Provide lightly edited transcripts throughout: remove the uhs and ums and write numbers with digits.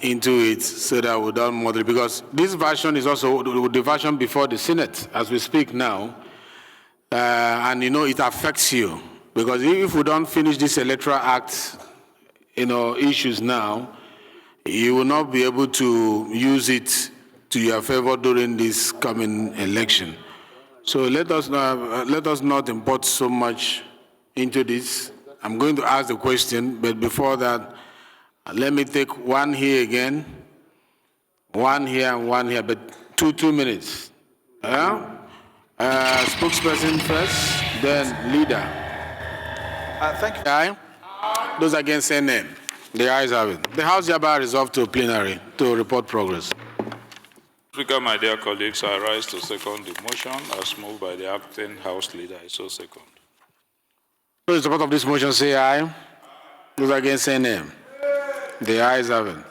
into it so that we don't model, because this version is also the version before the Senate as we speak now. And it affects you, because if we don't finish this Electoral Act, issues now, you will not be able to use it to your favor during this coming election. So let us not import so much into this. I'm going to ask the question, but before that, let me take one here again, one here and one here, but 2 minutes. Spokesperson first, then leader. Thank you. Aye. Those against say name. The ayes have it. The House hereby resolved to plenary to report progress. Speaker, my dear colleagues, I rise to second the motion as moved by the acting House leader. I so second. Those in support of this motion say aye. Those against say name. The ayes have it.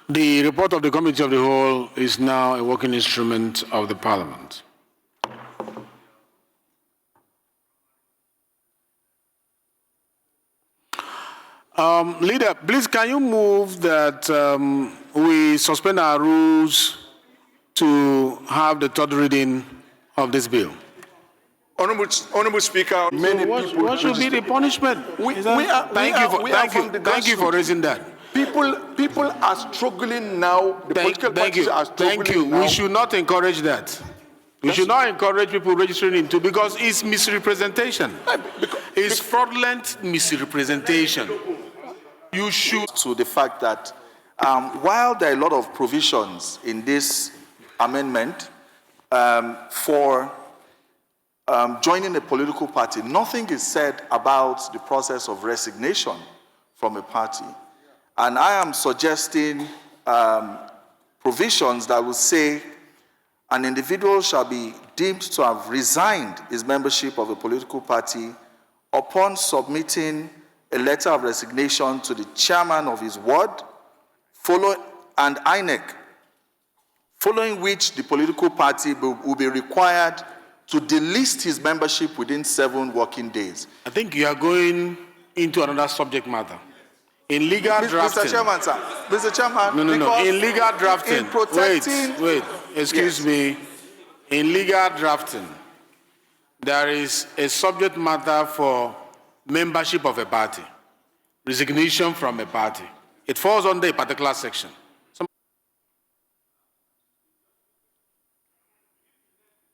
The report of the Committee of the Whole is now a working instrument of the Parliament. Leader, please can you move that we suspend our rules to have the third reading of this bill? Honorable Speaker, many people. What should be the punishment? Thank you for raising that. People are struggling now. The political parties are struggling. Thank you. Now. We should not encourage that. We should not encourage people registering into, because it's misrepresentation. It's fraudulent misrepresentation. You should. To the fact that while there are a lot of provisions in this amendment for joining a political party, nothing is said about the process of resignation from a party. And I am suggesting provisions that will say an individual shall be deemed to have resigned his membership of a political party upon submitting a letter of resignation to the chairman of his ward and INEC, following which the political party will be required to delist his membership within 7 working days. I think you are going into another subject matter. In legal drafting. Mr. Chairman, sir. Mr. Chairman. No. In legal drafting. In protecting. Wait. Excuse me. In legal drafting, there is a subject matter for membership of a party, resignation from a party. It falls under a particular section.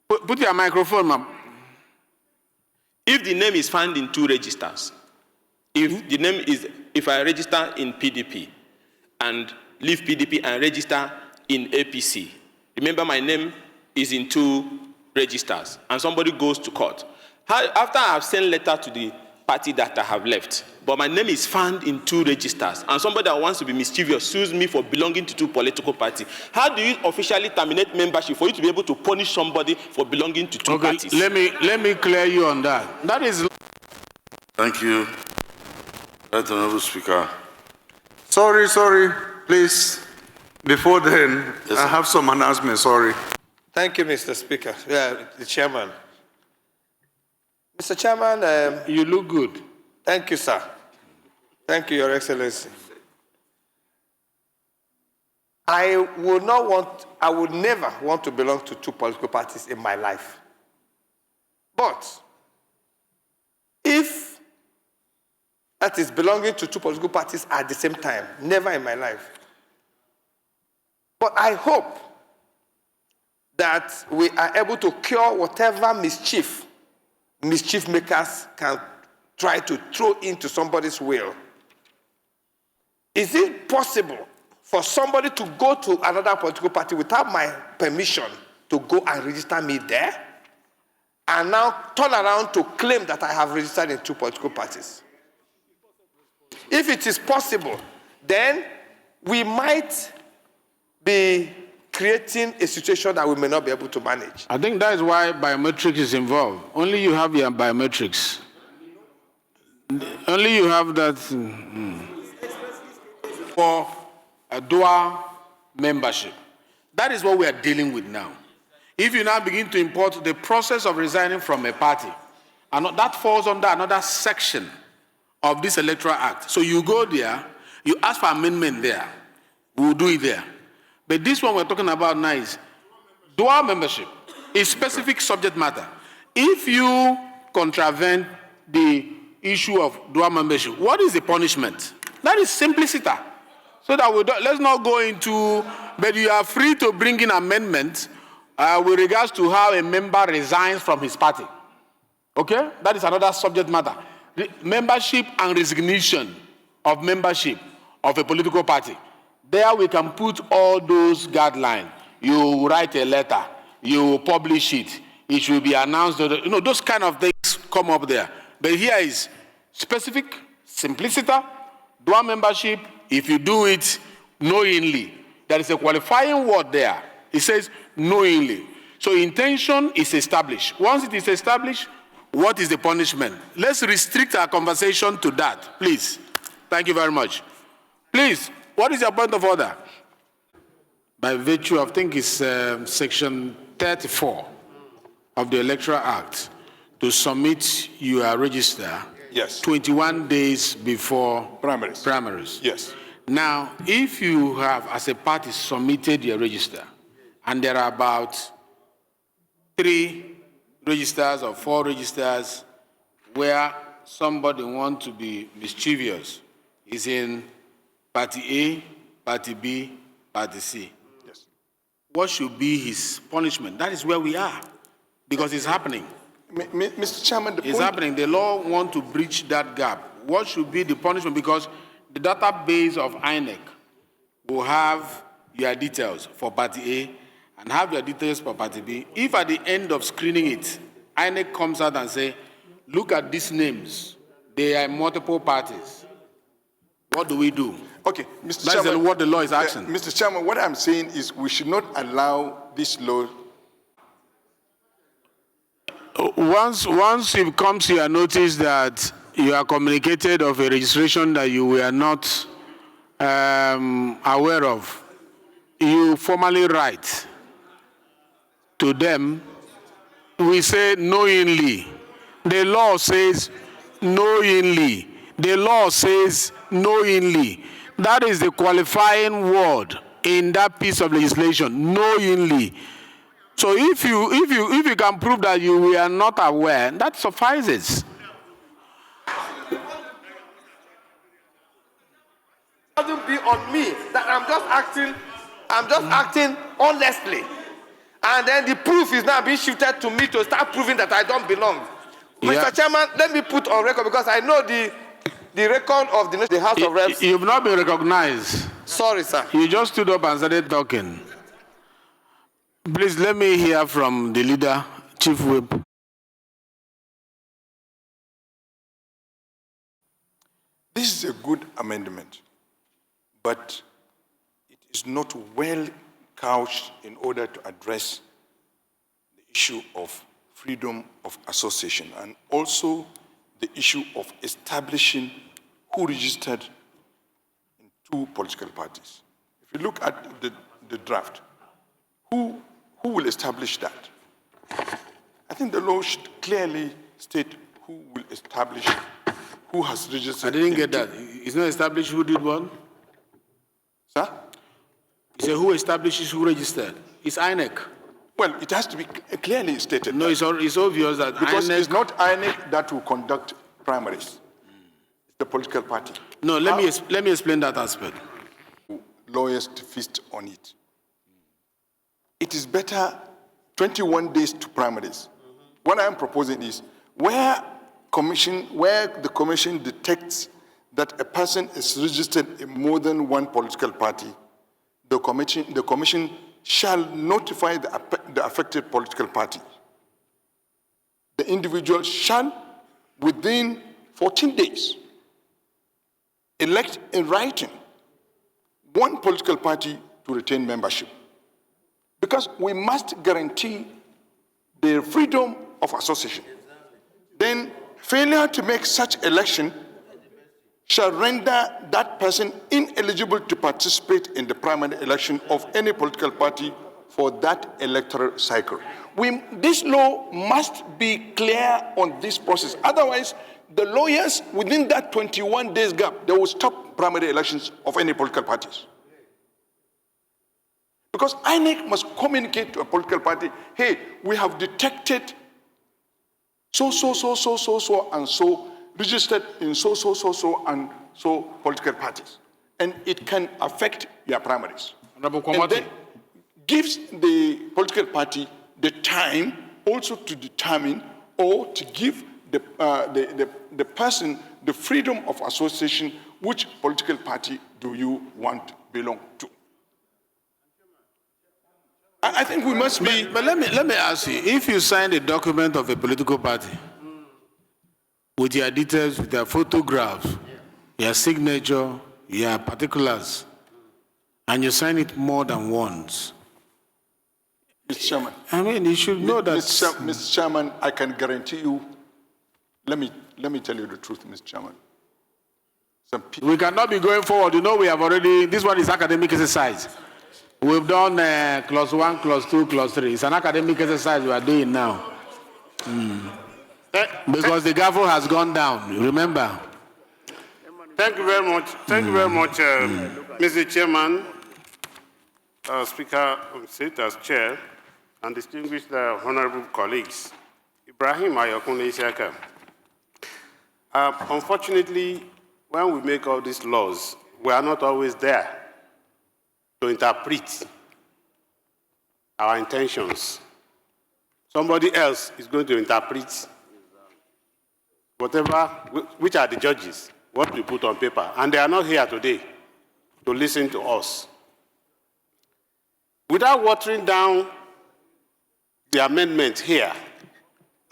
Put your microphone, ma'am. If the name is found in 2 registers, if I register in PDP and leave PDP and register in APC, remember my name is in 2 registers, and somebody goes to court. After I have sent letter to the party that I have left, but my name is found in 2 registers, and somebody that wants to be mischievous sues me for belonging to 2 political parties, how do you officially terminate membership for you to be able to punish somebody for belonging to 2 parties? Let me clear you on that. That is. Thank you. Right, Honorable Speaker. Sorry, please. Before then, yes, I have some announcements, sorry. Thank you, Mr. Speaker. Yeah, the chairman. Mr. Chairman. You look good. Thank you, sir. Thank you, Your Excellency. I would never want to belong to 2 political parties in my life. But if that is belonging to 2 political parties at the same time, never in my life. But I hope that we are able to cure whatever mischief makers can try to throw into somebody's will. Is it possible for somebody to go to another political party without my permission to go and register me there, and now turn around to claim that I have registered in 2 political parties? If it is possible, then we might be creating a situation that we may not be able to manage. I think that is why biometrics is involved. Only you have your biometrics. Only you have that for a dual membership. That is what we are dealing with now. If you now begin to import the process of resigning from a party, and that falls under another section of this Electoral Act. So you go there, You ask for amendment there, we will do it there. But this one we're talking about now is dual membership. Is specific subject matter. If you contravene the issue of dual membership, what is the punishment? That is simplicity. So that we don't, let's not go into, but you are free to bring in amendments with regards to how a member resigns from his party. Okay? That is another subject matter. Membership and resignation of membership of a political party. There we can put all those guidelines. You write a letter. You publish it, it should be announced, those kind of things come up there. But here is specific, simplicity, dual membership, if you do it knowingly. There is a qualifying word there. It says knowingly. So intention is established. Once it is established, what is the punishment? Let's restrict our conversation to that, please. Thank you very much. Please, what is your point of order? By virtue of, I think it's section 34 of the Electoral Act, to submit your register 21 days before primaries. Yes. Now, if you have, as a party, submitted your register, and there are about 3 registers or 4 registers where somebody wants to be mischievous, is in Party A, Party B, Party C. What should be his punishment? That is where we are, because it's happening. Mr. Chairman, it's happening. The law wants to breach that gap. What should be the punishment? Because the database of INEC will have your details for Party A and have your details for Party B. If at the end of screening it, INEC comes out and say, look at these names. They are multiple parties. What do we do? Okay, Mr. Chairman. That's what the law is asking. Mr. Chairman, what I'm saying is we should not allow this law. Once it comes to your notice that you are communicated of a registration that you were not aware of, you formally write to them. We say knowingly. The law says knowingly. The law says knowingly. That is the qualifying word in that piece of legislation, knowingly. So if you can prove that you were not aware, that suffices. It doesn't be on me that I'm just acting honestly. And then the proof is now being shifted to me to start proving that I don't belong. Yeah. Mr. Chairman, let me put on record, because I know the record of the House of Reps. You've not been recognized. Sorry, sir. You just stood up and started talking. Please let me hear from the leader, Chief Whip. This is a good amendment, but it is not well couched in order to address the issue of freedom of association and also the issue of establishing who registered in 2 political parties. If you look at the draft, who will establish that? I think the law should clearly state who will establish who has registered. I didn't get that. It's not established who did what? Sir? You say who establishes who registered? It's INEC. Well, it has to be clearly stated. No, it's obvious that because INEC... it's not INEC that will conduct primaries. It's the political party. No, let me explain that aspect. Lawyers to feast on it. It is better 21 days to primaries. What I'm proposing is where the commission detects that a person is registered in more than 1 political party, the commission shall notify the affected political party. The individual shall, within 14 days, elect in writing 1 political party to retain membership. Because we must guarantee the freedom of association. Then failure to make such election shall render that person ineligible to participate in the primary election of any political party for that electoral cycle. This law must be clear on this process. Otherwise, the lawyers, within that 21 days gap, they will stop primary elections of any political parties. Because INEC must communicate to a political party, hey, we have detected so, and so, registered in so, and so political parties. And it can affect your primaries. And then gives the political party the time also to determine or to give the person the freedom of association, which political party do you want to belong to. I think we must be... But let me ask you, if you sign a document of a political party with your details, with your photographs, your signature, your particulars, and you sign it more than once, Mr. Chairman. I mean, you should know that... Mr. Chairman, I can guarantee you, let me tell you the truth, Mr. Chairman. We cannot be going forward. You know, we have already, this one is academic exercise. We've done clause 1, clause 2, clause 3. It's an academic exercise we are doing now. Because the gavel has gone down, remember? Thank you very much. Thank you very much, Mr. Chairman, Speaker on seat as chair, and distinguished honorable colleagues. Ibrahim Ayokunle Isiaka. Unfortunately, when we make all these laws, we are not always there to interpret our intentions. Somebody else is going to interpret whatever, which are the judges, what we put on paper, and they are not here today to listen to us. Without watering down the amendment here,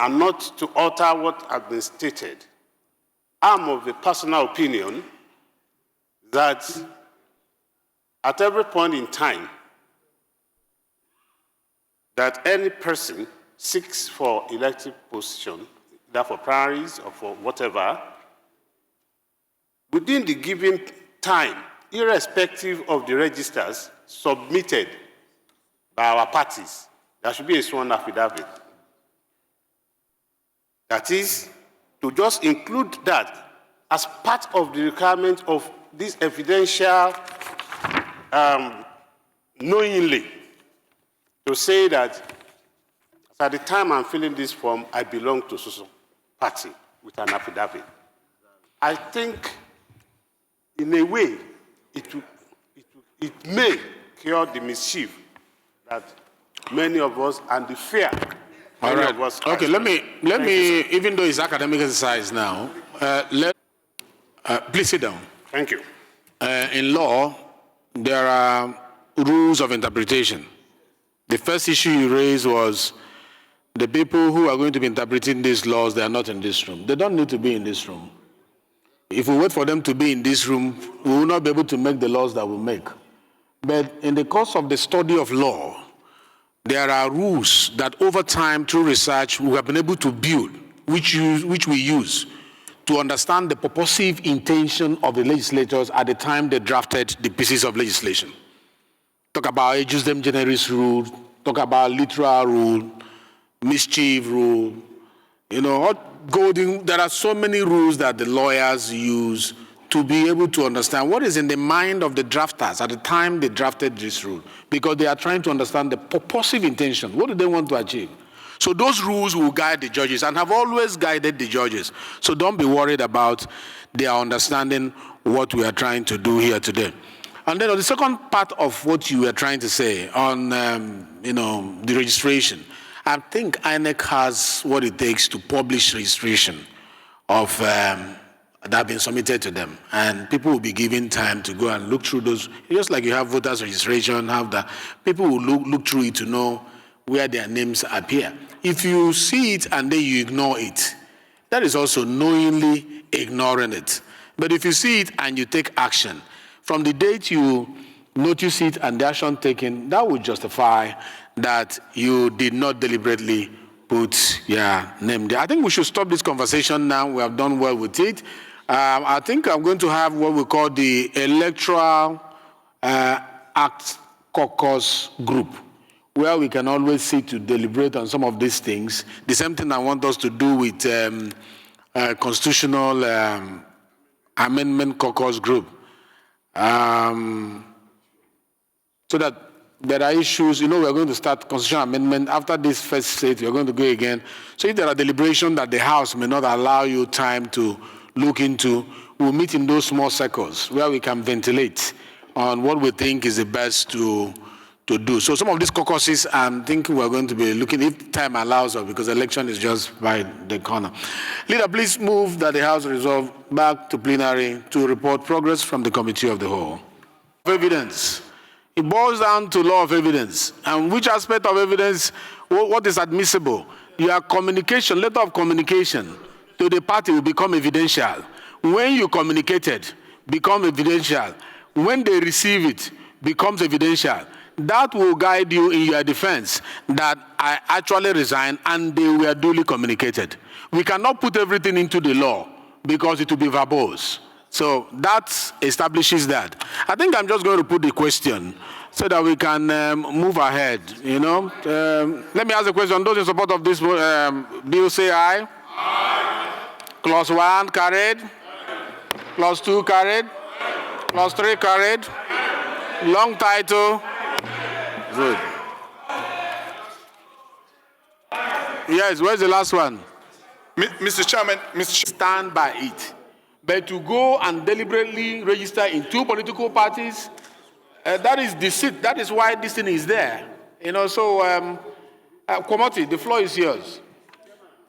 and not to alter what has been stated, I'm of the personal opinion that at every point in time that any person seeks for elective position, either for primaries or for whatever, within the given time, irrespective of the registers submitted by our parties, there should be a sworn affidavit. That is, to just include that as part of the requirement of this evidential knowingly, to say that at the time I'm filling this form, I belong to social party with an affidavit. I think, in a way, it may cure the mischief that many of us and the fear. All right. Okay, let me, even though it's academic exercise now, please sit down. Thank you. In law, there are rules of interpretation. The first issue you raised was the people who are going to be interpreting these laws, they are not in this room. They don't need to be in this room. If we wait for them to be in this room, we will not be able to make the laws that we make. But in the course of the study of law, there are rules that over time, through research, we have been able to build, which we use to understand the purposive intention of the legislators at the time they drafted the pieces of legislation. Talk about ejus dem generis rule, talk about literal rule, mischief rule, you know, there are so many rules that the lawyers use to be able to understand what is in the mind of the drafters at the time they drafted this rule, because they are trying to understand the purposive intention. What do they want to achieve? So those rules will guide the judges and have always guided the judges. So don't be worried about their understanding what we are trying to do here today. And then on the second part of what you were trying to say on, the registration, I think INEC has what it takes to publish registration of that have been submitted to them, and people will be given time to go and look through those. Just like you have voters registration, have that. People will look through it to know where their names appear. If you see it and then you ignore it, that is also knowingly ignoring it. But if you see it and you take action, from the date you notice it and the action taken, that would justify that you did not deliberately put your name there. I think we should stop this conversation now. We have done well with it. I think I'm going to have what we call the Electoral Act Caucus Group, where we can always sit to deliberate on some of these things. The same thing I want us to do with Constitutional Amendment Caucus Group. So that there are issues, we're going to start constitutional amendment. After this first stage, we're going to go again. So if there are deliberations that the House may not allow you time to look into, we'll meet in those small circles where we can ventilate on what we think is the best to do. So some of these caucuses, I'm thinking we're going to be looking, if time allows us, because election is just by the corner. Leader, please move that the House resolve back to plenary to report progress from the Committee of the Whole. Evidence. It boils down to law of evidence. And which aspect of evidence, what is admissible? Your communication, letter of communication to the party will become evidential. When you communicated, become evidential. When they receive it, becomes evidential. That will guide you in your defense that I actually resigned and they were duly communicated. We cannot put everything into the law because it will be verbose. So that establishes that. I think I'm just going to put the question so that we can move ahead, Let me ask a question. Those in support of this bill say aye. Aye. Clause 1 carried. Clause 2 carried. Clause 3 carried. Long title. Good. Yes, where's the last one? Mr. Chairman, Stand by it. But to go and deliberately register in two political parties, that is deceit. That is why this thing is there. Komoti, the floor is yours.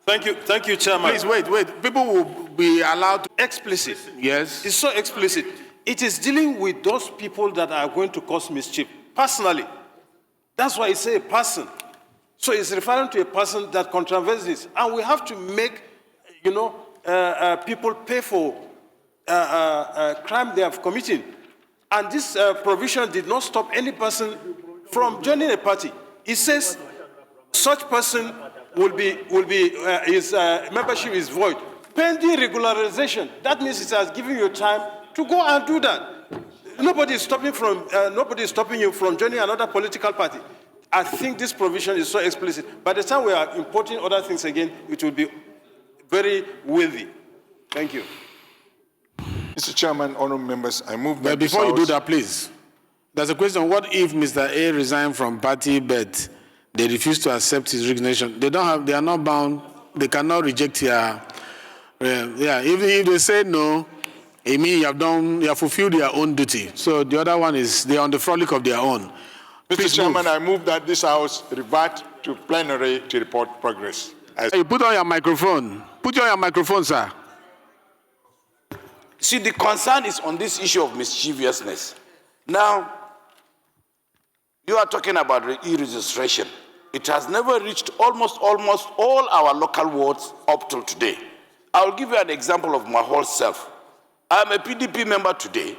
Thank you, Chairman. Please wait. People will be allowed to. Explicit. Yes. It's so explicit. It is dealing with those people that are going to cause mischief. Personally. That's why it's a person. So it's referring to a person that contravenes this. And we have to make, people pay for crime they have committed. And this provision did not stop any person from joining a party. It says such person his membership is void. Pending regularization. That means it has given you time to go and do that. Nobody is stopping you from joining another political party. I think this provision is so explicit. By the time we are importing other things again, it will be very worthy. Thank you. Mr. Chairman, honorable members, I move that. But before you do that, please, there's a question. What if Mr. A resigned from party, but they refuse to accept his resignation? They are not bound. They cannot reject your. If they say no, it means you have fulfilled your own duty. So the other one is they are on the frolic of their own. Mr. Chairman, I move that this House revert to plenary to report progress. You put on your microphone. Put on your microphone, sir. See, the concern is on this issue of mischievousness. Now, you are talking about e-registration. It has never reached almost all our local wards up till today. I will give you an example of my whole self. I'm a PDP member today,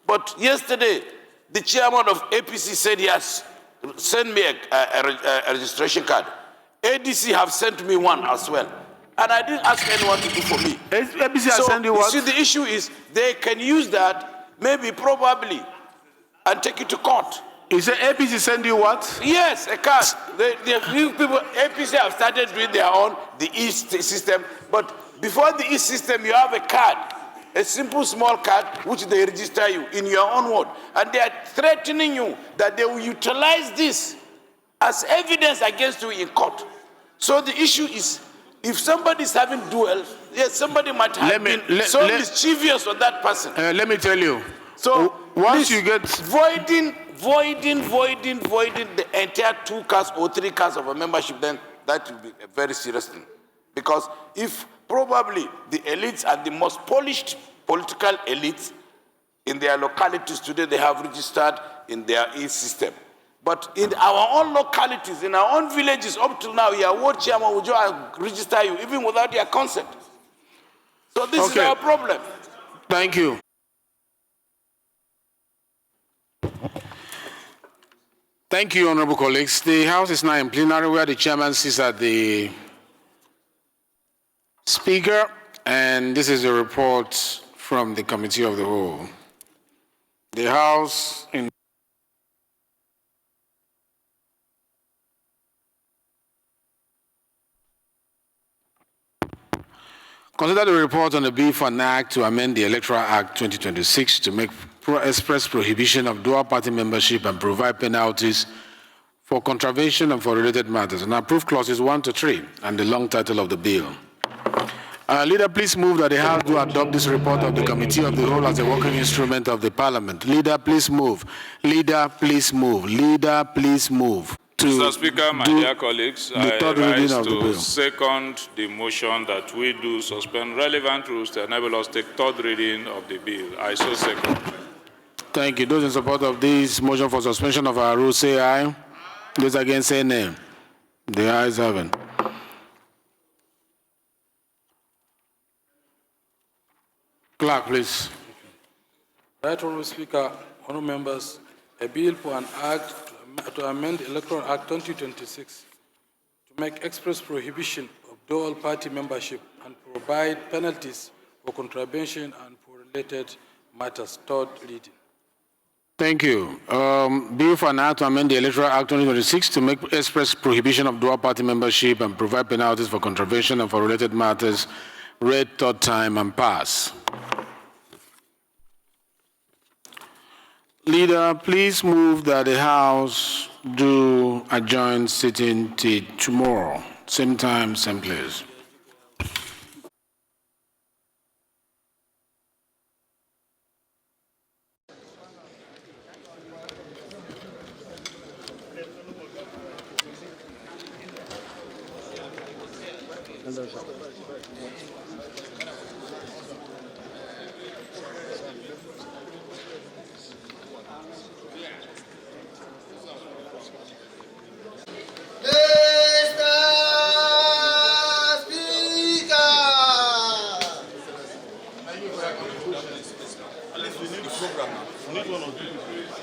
but yesterday, the chairman of APC said, yes, send me a registration card. ADC have sent me one as well. And I didn't ask anyone to do for me. APC has sent you what? See, the issue is they can use that, probably, and take it to court. You say APC send you what? Yes, a card. APC have started doing their own, the e-system. But before the e-system, you have a card. A simple small card which they register you in your own ward. And they are threatening you that they will utilize this as evidence against you in court. So the issue is, if somebody is having duel, yes, somebody might have been mischievous on that person. Let me tell you. So once you get voiding the entire 2 cards or 3 cards of a membership, then that will be a very serious thing. Because if probably the elites and the most polished political elites in their localities today, they have registered in their e-system. But in our own localities, in our own villages, up till now, your ward chairman will just register you, even without your consent. So this is our problem. Thank you. Thank you, honorable colleagues. The House is now in plenary where the chairman sits at the Speaker, and this is a report from the Committee of the Whole. The House in Consider the report on the bill for an act to amend the Electoral Act 2026 to make express prohibition of dual party membership and provide penalties for contravention and for related matters, and approve clauses 1 to 3 and the long title of the bill. Leader, please move that the House do adopt this report of the Committee of the Whole as a working instrument of the Parliament. Leader, please move. Leader, please move. Leader, please move. Mr. Speaker, my dear colleagues, I rise to second the motion that we do suspend relevant rules to enable us to take third reading of the bill. I so second. Thank you. Those in support of this motion for suspension of our rules say aye. Those against say nay. The ayes have it. Clerk, please. Right Honourable Speaker, honourable members, a bill for an act to amend the Electoral Act 2026 to make express prohibition of dual party membership and provide penalties for contravention and for related matters. Third reading. Thank you. Bill for an act to amend the Electoral Act 2026 to make express prohibition of dual party membership and provide penalties for contravention and for related matters. Read third time and pass. Leader, please move that the House do adjourn sitting till tomorrow. Same time, same place. At least we need a program now. We need one or two people.